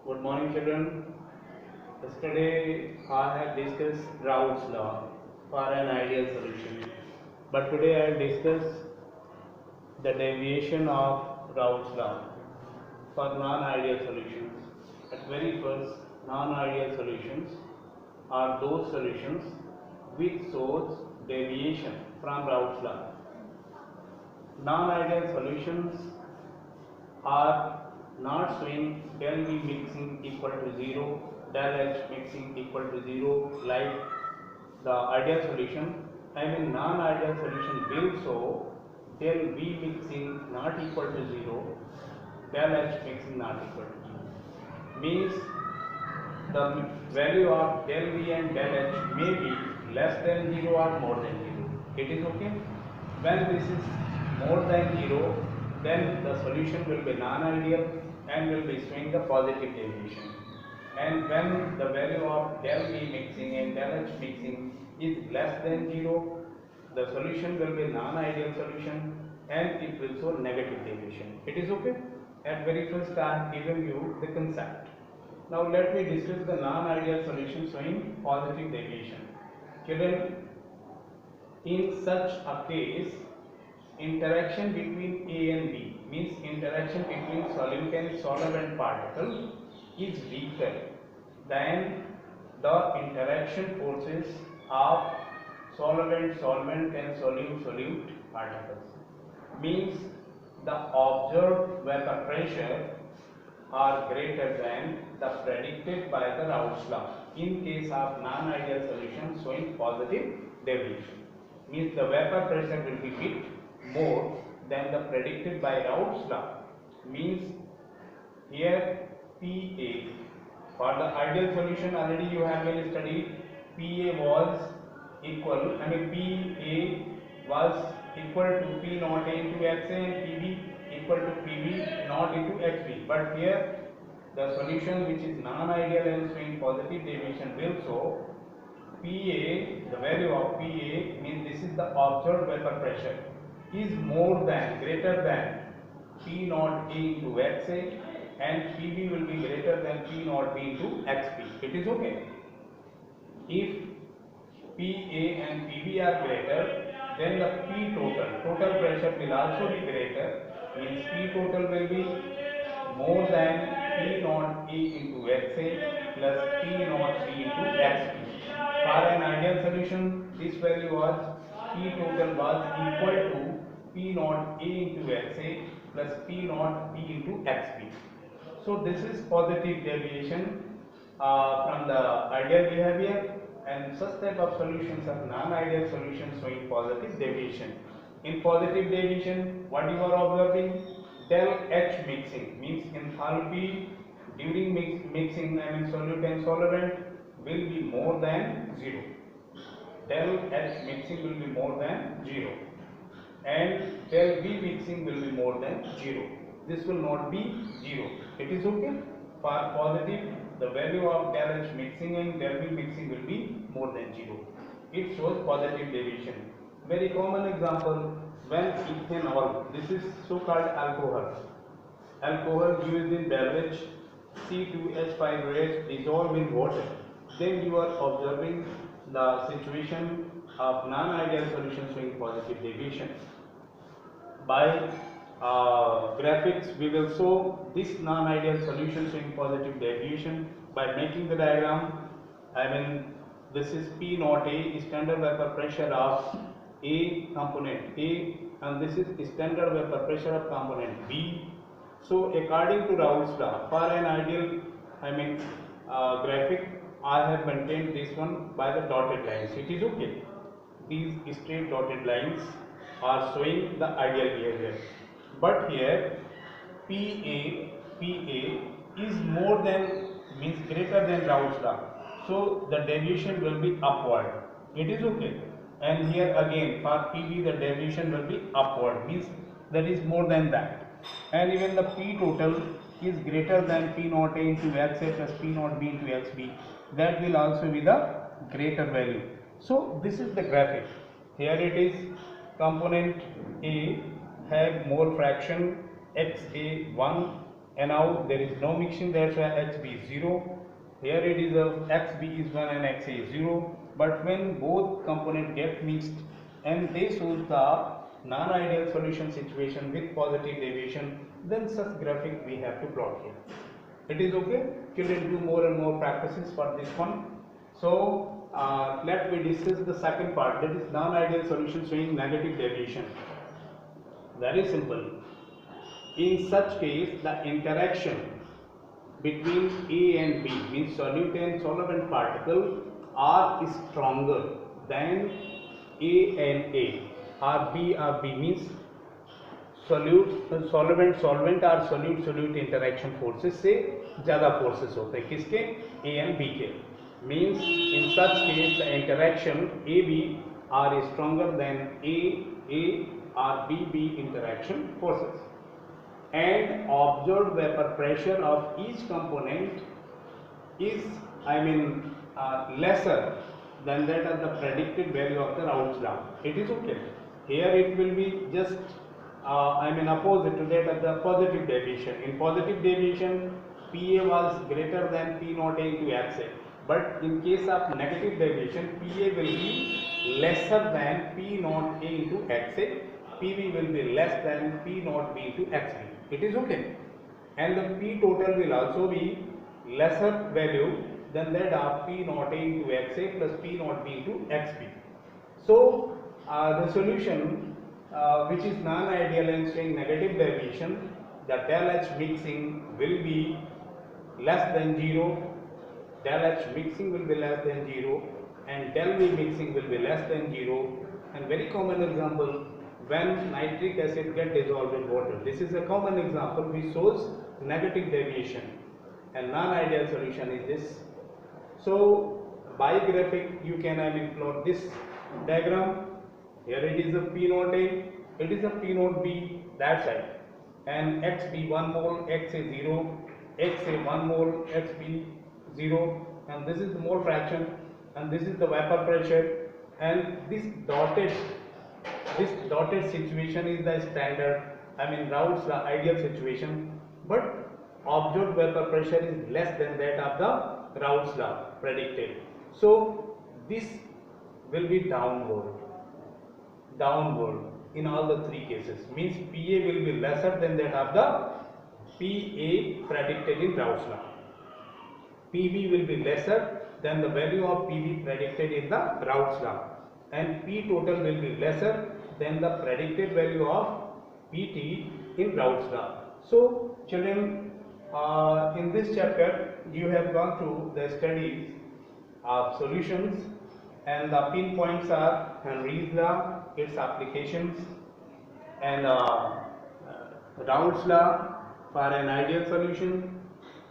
Good morning, children. Yesterday I have discussed Raoult's law for an ideal solution, but today I will discuss the deviation of Raoult's law for non-ideal solutions. At very first, non-ideal solutions are those solutions which shows deviation from Raoult's law. Non-ideal solutions are not showing del V mixing equal to 0, del H mixing equal to 0 like the ideal solution. Non-ideal solution will show del V mixing not equal to 0, del H mixing not equal to 0. Means the value of del V and del H may be less than 0 or more than 0. It is okay. When this is more than 0, then the solution will be non-ideal and will be showing the positive deviation. And when the value of del V mixing and del H mixing is less than 0, the solution will be non-ideal solution and it will show negative deviation. It is okay. At very first I am giving you the concept. Now let me discuss the non-ideal solution showing positive deviation. Children, in such a case, interaction between A and B means interaction between solute and solvent particle is weaker than the interaction forces of solvent and solute particles. Means the observed vapor pressure are greater than the predicted by the Raoult's law in case of non-ideal solution showing positive deviation. Means the vapor pressure will be hit more than the predicted by Raoult's law. Means here PA, for the ideal solution already you have been studied, PA was equal, PA was equal to P naught A into XA and PB equal to PB naught into XB. But here the solution which is non-ideal and showing positive deviation will show PA, the value of PA means this is the observed vapor pressure, is more than, greater than P naught A into XA and PB will be greater than P naught B into XB. It is okay. If PA and PB are greater, then the P total pressure will also be greater, means P total will be more than P naught A into XA plus P naught B into XB. For an ideal solution, this value was P total was equal to P naught A into XA plus P naught B into XB. So this is positive deviation from the ideal behavior, and such type of solutions are non-ideal solutions showing positive deviation. In positive deviation, what you are observing? Del H mixing means enthalpy during mixing solute and solvent will be more than 0. Del H mixing will be more than 0 and del V mixing will be more than 0. This will not be 0. It is okay. For positive, the value of del H mixing and del V mixing will be more than 0. It shows positive deviation. Very common example, when ethanol, this is so-called alcohol. Alcohol used in beverage, C2H5OH dissolved in water. Then you are observing the situation of non-ideal solution showing positive deviation. By graphics, we will show this non-ideal solution showing positive deviation by making the diagram. This is P naught A, standard vapor pressure of A component A, and this is standard vapor pressure of component B. So according to Raoult's law, for an ideal graphic, I have maintained this one by the dotted lines. It is okay. These straight dotted lines are showing the ideal behavior. But here PA is more than, means greater than Raoult's law. So the deviation will be upward. It is okay. And here again for PB the deviation will be upward, means that is more than that. And even the P total is greater than P naught A into XA plus P naught B into XB. That will also be the greater value. So this is the graphic. Here it is, component A have mole fraction XA1 and now there is no mixing, that's why HB is 0. Here it is XB is 1 and XA is 0, but when both components get mixed and they shows the non-ideal solution situation with positive deviation, then such graphic we have to plot here. It is okay. Children, do more and more practices for this one. So let me discuss the second part, that is non-ideal solution showing negative deviation. Very simple. In such case, the interaction between A and B, means solute and solvent particle, are stronger than A and A, or B means solvent और solute interaction forces से ज़्यादा forces होते हैं किसके, A and B के. Means in such case the interaction AB are stronger than A or B interaction forces, and observed vapor pressure of each component is lesser than that of the predicted value of the Raoult's law. It is okay. Here it will be just opposite to that of the positive deviation. In positive deviation, PA was greater than P naught A into XA, but in case of negative deviation, PA will be lesser than P naught A into XA, PB will be less than P naught B into XB. It is okay, and the P total will also be lesser value than that of P naught A into XA plus P naught B into XB. So the solution which is non-ideal and showing negative deviation, the del H mixing will be less than 0, del H mixing will be less than 0, and del V mixing will be less than 0. And very common example, when nitric acid get dissolved in water. This is a common example which shows negative deviation, and non-ideal solution is this. So by graphic you can plot this diagram. Here it is a P naught A, it is a P naught B that side, and XB 1 mole, XA 0, XA 1 mole, XB 0, and this is the mole fraction, and this is the vapor pressure, and this dotted situation is the standard, Raoult's the ideal situation, but observed vapor pressure is less than that of the Raoult's law predicted. So this will be downward in all the three cases, means PA will be lesser than that of the PA predicted in Raoult's law. PB will be lesser than the value of PB predicted in the Raoult's law, and P total will be lesser than the predicted value of PT in Raoult's law. So children, in this chapter you have gone through the studies of solutions, and the pinpoints are Henry's law, its applications, and Raoult's law for an ideal solution,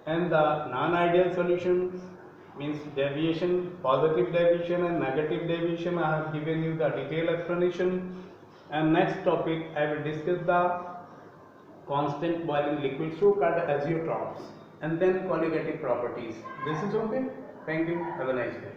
and the non-ideal solutions, means deviation, positive deviation and negative deviation. I have given you the detailed explanation. And next topic I will discuss the constant boiling liquid, so called azeotrophs, and then qualitative properties. This is okay. Thank you. Have a nice day.